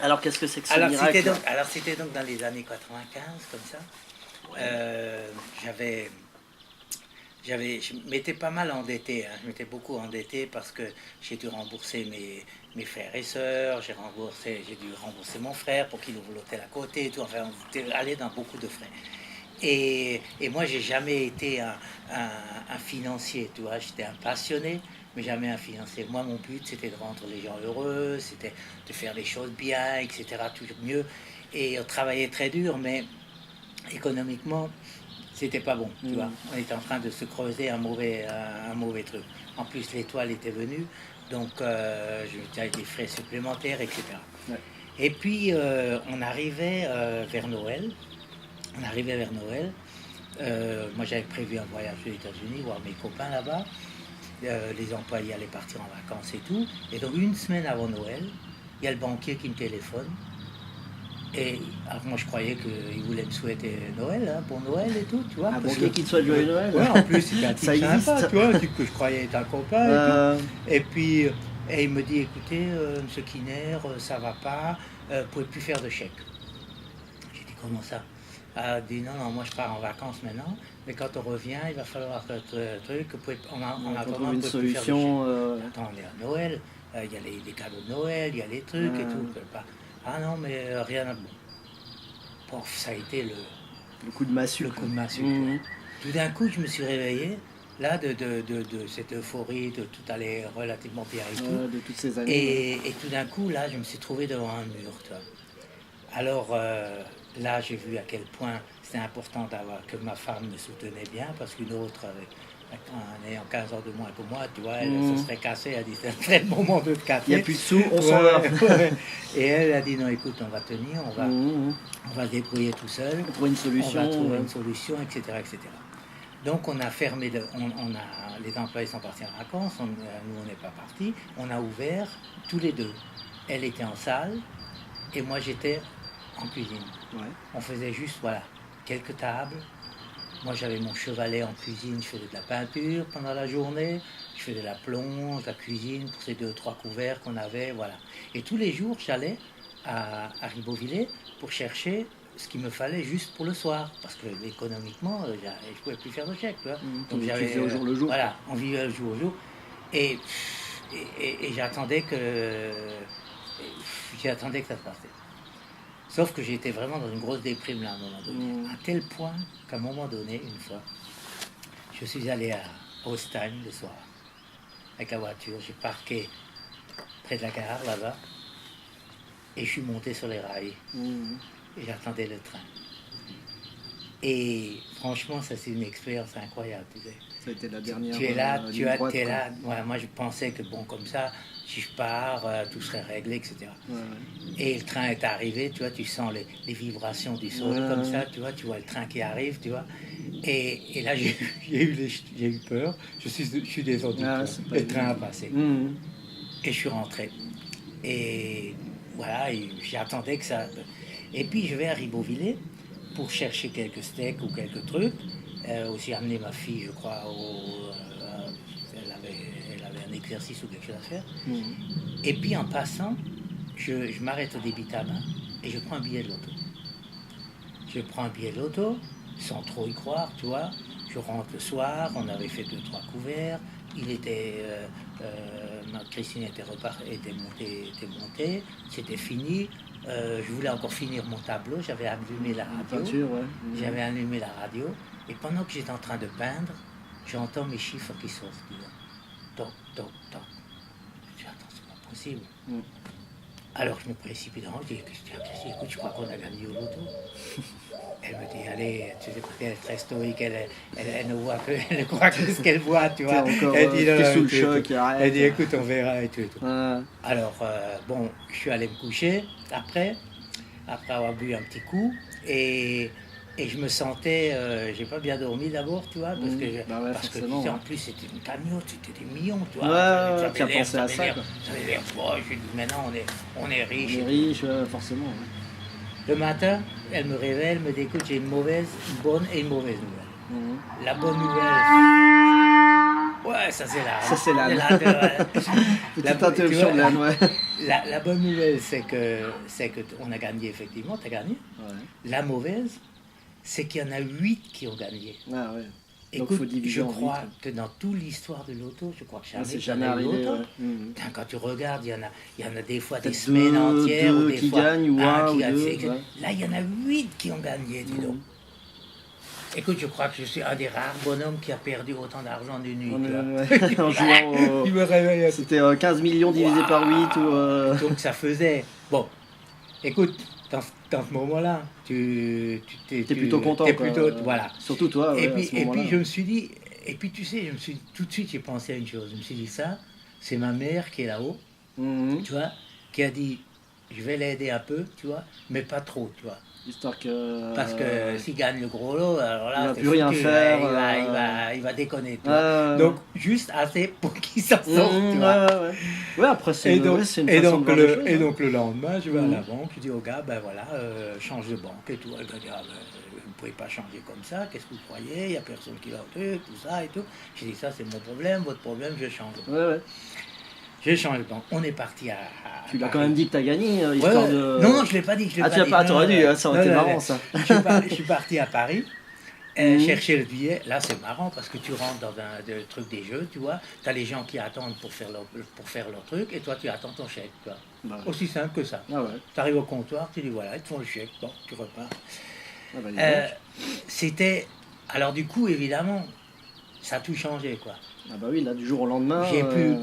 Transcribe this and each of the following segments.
Alors, qu'est-ce que c'est que ce Alors miracle? c'était donc dans les années 95, comme ça. J'avais je m'étais pas mal endetté, hein. Je m'étais beaucoup endetté parce que j'ai dû rembourser mes frères et sœurs, j'ai dû rembourser mon frère pour qu'il ouvre l'hôtel à côté, et tout. Enfin, on était allé dans beaucoup de frais. Et moi, j'ai jamais été un financier, tu vois. J'étais un passionné, mais jamais un financier. Moi, mon but, c'était de rendre les gens heureux, c'était de faire les choses bien, etc., toujours mieux. Et on travaillait très dur, mais économiquement, c'était pas bon, tu vois. On était en train de se creuser un mauvais truc. En plus, l'étoile était venue, donc j'avais des frais supplémentaires, etc. Ouais. Et puis, on arrivait vers Noël. On arrivait vers Noël. Moi, j'avais prévu un voyage aux États-Unis, voir mes copains là-bas. Les employés allaient partir en vacances et tout. Et donc, une semaine avant Noël, il y a le banquier qui me téléphone. Et alors moi je croyais qu'il voulait me souhaiter Noël, hein, pour Noël et tout, tu vois. Un parce banquier qui te souhaite joyeux Noël. Ouais, en plus c'était un type Ça existe. sympa, tu vois, un type que je croyais être un copain et tout. Et puis et il me dit, écoutez, monsieur Kinner, ça va pas, vous pouvez plus faire de chèque. J'ai dit, comment ça? Il dit, non, moi je pars en vacances maintenant, mais quand on revient, il va falloir que truc, en attendant, une solution. Attends, on est à Noël, il y a les cadeaux de Noël, il y a les trucs et tout. Ah non, mais rien à bon. Pof, ça a été le coup de massue. Le coup de massue. Tout d'un coup, je me suis réveillé, là, de cette euphorie, de tout aller relativement bien et tout. De toutes ces années. Et tout d'un coup, là, je me suis trouvé devant un mur, toi. Alors là, j'ai vu à quel point c'était important que ma femme me soutenait bien, parce qu'une autre, en ayant 15 ans de moins que moi, tu vois, elle se serait cassée, elle a dit, c'est le moment de te casser. Il n'y a plus de sous, on s'en va. Et elle a dit, non, écoute, on va tenir, on va se débrouiller tout seul. On trouve une solution. On va trouver une solution, etc., etc. Donc on a fermé, les employés sont partis en vacances, nous on n'est pas partis, on a ouvert tous les deux. Elle était en salle et moi j'étais en cuisine. Ouais. On faisait juste, voilà, quelques tables. Moi j'avais mon chevalet en cuisine, je faisais de la peinture pendant la journée, je faisais de la plonge, de la cuisine pour ces 2-3 couverts qu'on avait, voilà. Et tous les jours j'allais à Ribeauvillé pour chercher ce qu'il me fallait juste pour le soir, parce que économiquement, je ne pouvais plus faire de chèque, tu vois. Donc j'avais au jour le jour. Voilà, on vivait au jour le jour. Et j'attendais que ça se passait. Sauf que j'étais vraiment dans une grosse déprime là à un moment donné. À tel point qu'à un moment donné, une fois, je suis allé à Ostend le soir, avec la voiture. J'ai parqué près de la gare là-bas, et je suis monté sur les rails. Et j'attendais le train. Et franchement, ça c'est une expérience incroyable, tu sais. Ça a été la dernière. Tu es là, tu es là. Ouais, moi je pensais que bon, comme ça, si je pars, tout serait réglé, etc. Ouais. Et le train est arrivé, tu vois, tu sens les vibrations du sol comme ça, tu vois le train qui arrive, tu vois. Et là, j'ai eu peur, je suis descendu, le train a passé. Et je suis rentré. Et voilà, j'attendais que ça... Et puis je vais à Ribeauvillé pour chercher quelques steaks ou quelques trucs. Aussi amener ma fille, je crois, elle avait un exercice ou quelque chose à faire. Et puis en passant, je m'arrête au débit à main et je prends un billet de loto. Je prends un billet de loto, sans trop y croire, tu vois. Je rentre le soir, on avait fait 2-3 couverts. Il était... Christine était montée, c'était fini. Je voulais encore finir mon tableau, j'avais allumé la radio. J'avais allumé la radio, et pendant que j'étais en train de peindre, j'entends mes chiffres qui sortent. Toc, toc, toc. Je dis, attends, c'est pas possible. Alors je me précipite devant, je dis, écoute, je crois qu'on a gagné au loto. Elle me dit, allez, tu sais, elle est très stoïque, elle ne voit que, elle ne croit que ce qu'elle voit, tu vois. Elle dit, non, sous le choc, elle dit, écoute, on verra et tout. Et tout. Alors, bon, je suis allé me coucher après avoir bu un petit coup, et je me sentais, j'ai pas bien dormi d'abord, tu vois, parce que tu sais, en plus c'était une cagnotte, c'était des millions, tu vois. Tu as pensé à ça, quoi. Ça avait l'air, je dis, maintenant on est riche. On est riche, forcément. Le matin, elle me réveille, elle me dit, écoute, j'ai une bonne et une mauvaise nouvelle. La bonne nouvelle, Ouais, ça c'est là. Ça, c'est l'âne. Petite tu interruption de vois, l'âne, ouais. la bonne nouvelle, c'est que on a gagné, effectivement, tu as gagné. Ouais. La mauvaise, c'est qu'il y en a 8 qui ont gagné. Ah ouais. Donc, Écoute, faut diviser je en crois 8. que dans toute l'histoire de l'auto, je crois que Ah, c'est jamais jamais il y en a eu arrivé, autant. ouais. Putain, quand tu regardes, il y en a des fois des Peut-être semaines entières ou deux des qui fois gagnent, ou un qui ou gagne. deux. C'est- Ouais. Là, il y en a 8 qui ont gagné, dis donc. Écoute, je crois que je suis un des rares bonhommes qui a perdu autant d'argent d'une nuit. Tu vois. En jouant Il me réveille. C'était 15 millions divisé par 8 ou... Donc ça faisait... Bon, écoute, dans ce moment-là, t'es T'es plutôt content, t'es quoi. plutôt, voilà. Surtout toi, ouais, à ce Et moment-là. puis je me suis dit... Et puis tu sais, tout de suite j'ai pensé à une chose. Je me suis dit ça, c'est ma mère qui est là-haut, Mhm. tu vois, qui a dit, je vais l'aider un peu, tu vois, mais pas trop, tu vois. Histoire que... Parce que s'il gagne le gros lot, alors là, il va c'est plus rien foutu, faire, il va déconner, tu vois. Donc, juste assez pour qu'il s'en sorte, tu vois. Ouais, après, c'est Et une, donc, ouais, c'est une façon de voir les choses. et hein. donc le lendemain, je vais à Mhm. la banque, je dis au gars, ben voilà, change de banque et tout. Le gars dit, ah, ben, vous ne pouvez pas changer comme ça, qu'est-ce que vous croyez, il n'y a personne qui va au truc, tout ça et tout. J'ai dit, ça c'est mon problème, votre problème, je change. Ouais. J'ai changé de banque. On est parti à Tu l'as Paris. quand même dit que t'as gagné, Ouais, histoire ouais. de... Non, je ne l'ai pas dit. Je l'ai Ah, tu l'as dit. pas, Non, t'aurais dû, ça aurait été non, marrant, ça. Je suis parti à Paris. Chercher le billet, là c'est marrant parce que tu rentres dans le truc des jeux, tu vois, tu as les gens qui attendent pour faire leur truc et toi tu attends ton chèque, tu vois. Bah, Aussi simple que ça. Ah ouais. Tu arrives au comptoir, tu dis voilà, ils te font le chèque, bon, tu repars. Ah bah, dis Euh, donc. C'était. Alors du coup, évidemment, ça a tout changé, quoi. Ah bah oui, là, du jour au lendemain...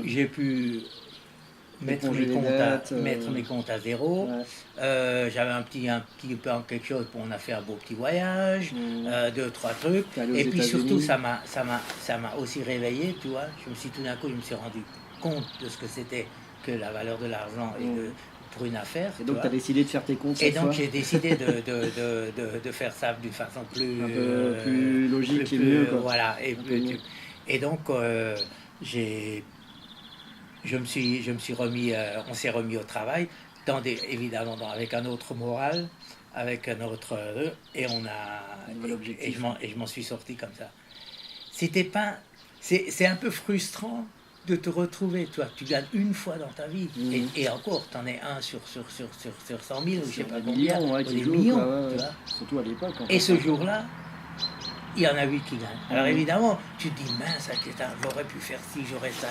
J'ai pu mettre éponger les dettes, mettre mes comptes à zéro. Ouais. J'avais un petit peu quelque chose, on a fait un beau petit voyage, deux, trois trucs. T'es allé aux Et puis surtout, États-Unis. ça m'a aussi réveillé, tu vois. Tout d'un coup, je me suis rendu compte de ce que c'était que la valeur de l'argent pour une affaire. Et donc, tu as décidé de faire tes comptes Et cette donc, fois. j'ai décidé de faire ça d'une façon plus... Un peu plus logique et mieux, quoi. Voilà. Mieux. Et donc, je me suis remis, on s'est remis au travail, évidemment avec un autre moral, avec un autre... et on a... Un nouvel objectif. Et je m'en suis sorti comme ça. C'était pas... C'est un peu frustrant de te retrouver, toi, tu gagnes une fois dans ta vie, et encore, t'en es un sur 100 000, ou je sais pas combien, millions, ouais, ou qui des jouent, millions, quoi, tu vois. Surtout à l'époque. Et ce jour-là, il y en a 8 qui gagnent. Alors évidemment, tu te dis, mince, j'aurais pu faire ci, j'aurais ça.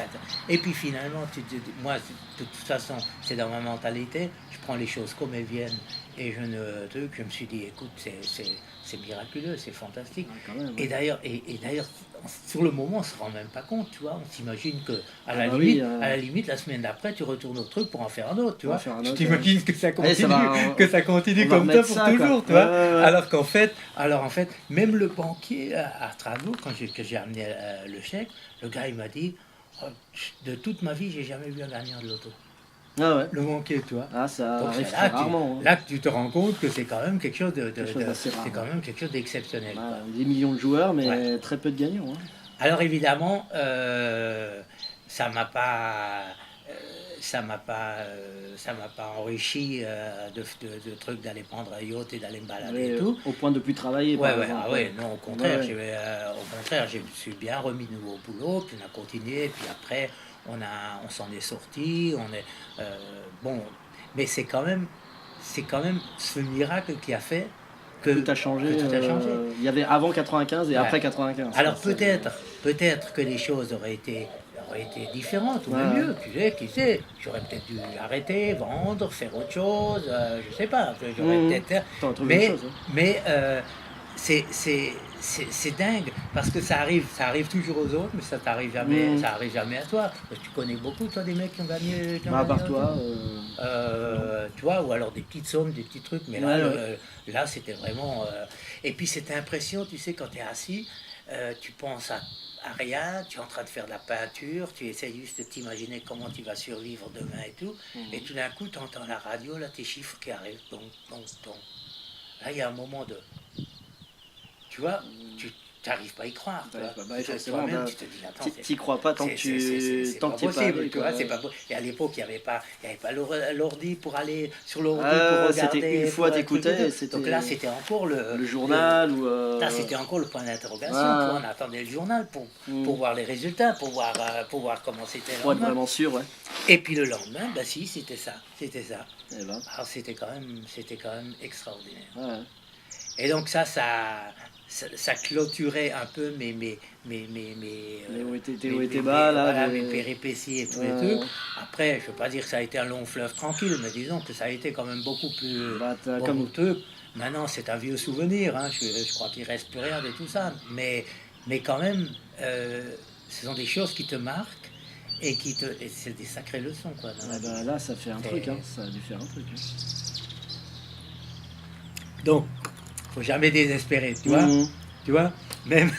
Et puis finalement, moi, de toute façon, c'est dans ma mentalité, je prends les choses comme elles viennent. Et je me suis dit, écoute, c'est miraculeux, c'est fantastique. Ouais, quand même, ouais. Et d'ailleurs, sur le moment, on se rend même pas compte, tu vois. On s'imagine que, à la limite, la semaine d'après, tu retournes au truc pour en faire un autre, tu vois. Tu t'imagines que ça continue, comme ça pour toujours, tu vois. Alors qu'en fait, même le banquier à Strasbourg, quand j'ai amené le chèque, le gars, il m'a dit, oh, de toute ma vie, j'ai jamais vu un gagnant de loto. Ah ouais. Le banquier, tu vois. Ah, ça donc, arrive très rarement. Là, tu te rends compte que c'est quand même quelque chose c'est quand même quelque chose d'exceptionnel. Bah, des millions de joueurs, mais très peu de gagnants. Hein. Alors évidemment, ça m'a pas enrichi de trucs d'aller prendre un yacht et d'aller me balader et tout. Au point de plus travailler. Non, au contraire, je me suis bien remis de nouveau au boulot, puis on a continué, puis après on s'en est sorti, mais c'est quand même ce miracle qui a fait que tout a changé. Il y avait avant 95 et après 95. Alors peut-être que les choses auraient été différentes ou même mieux, tu sais, qui sait, j'aurais peut-être dû arrêter, vendre, faire autre chose, je sais pas, j'aurais peut-être... c'est dingue, parce que ça arrive toujours aux autres, mais ça arrive jamais à toi. Parce que tu connais beaucoup, toi, des mecs qui ont gagné... à part toi... tu vois, ou alors des petites sommes, des petits trucs, mais là c'était vraiment... Et puis cette impression, tu sais, quand tu es assis, tu penses à rien, tu es en train de faire de la peinture, tu essaies juste de t'imaginer comment tu vas survivre demain et tout, et tout d'un coup, tu entends la radio, là, tes chiffres qui arrivent, donc. Là, il y a un moment de... Tu vois, tu n'arrives pas à y croire. Forcément, toi-même, tu te dis, attends, t'y crois pas tant que tu tant t'y es pas allé, tu vois, quoi. c'est pas Et à l'époque, il n'y avait pas l'ordi pour aller sur l'ordi Ah, pour regarder. c'était une fois pour un truc t'écoutais, et tout. c'était Donc là, c'était encore le journal ou Là, c'était encore le point d'interrogation. Ah. Tu vois, on attendait le journal pour voir les résultats, pour voir comment c'était le pour être lendemain. vraiment sûr, ouais. Et puis le lendemain, bah si, c'était ça. Et ben, Alors c'était quand même extraordinaire. ouais. Et donc ça clôturait un peu mes hauts et tes bas, là, voilà, des- mes péripéties et tout et tout. Après, je ne veux pas dire que ça a été un long fleuve tranquille, mais disons que ça a été quand même beaucoup plus Bah, t'as beaucoup comme- de trucs. Maintenant, c'est un vieux souvenir, hein. Je crois qu'il reste plus rien de tout ça. Mais quand même, ce sont des choses qui te marquent et c'est des sacrées leçons, quoi. Dans la Ah vie. bah, là, ça fait un truc, hein. Ça a dû faire un truc. Hein. Donc, faut jamais désespérer, tu vois. Mhm. Tu vois, même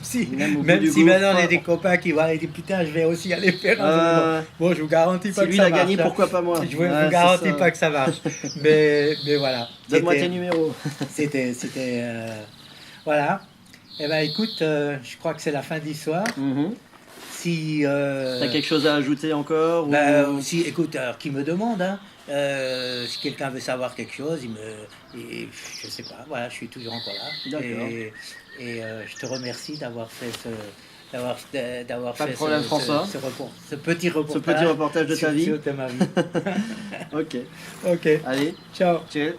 si Même au bout du maintenant gouffre. on a des copains qui vont aller dire putain, je vais aussi aller faire un truc. Bon, je vous garantis pas Si que lui ça l'a marche. gagné, hein. pourquoi pas moi? Je vous Ouais, garantis c'est ça. pas que ça marche. mais voilà. Donne-moi tes C'était- numéros. C'était voilà. Eh ben écoute, je crois que c'est la fin de l'histoire. Mhm. Si T'as quelque chose à ajouter encore ou... si, écoute, alors, qui me demande, hein, si quelqu'un veut savoir quelque chose, je sais pas, voilà, je suis toujours encore là. D'accord. Et je te remercie d'avoir fait d'avoir Pas de fait problème, François. ce petit reportage. Ce petit reportage de ta vie. Sur ma vie. Ok. Ok, Allez, ciao. ciao.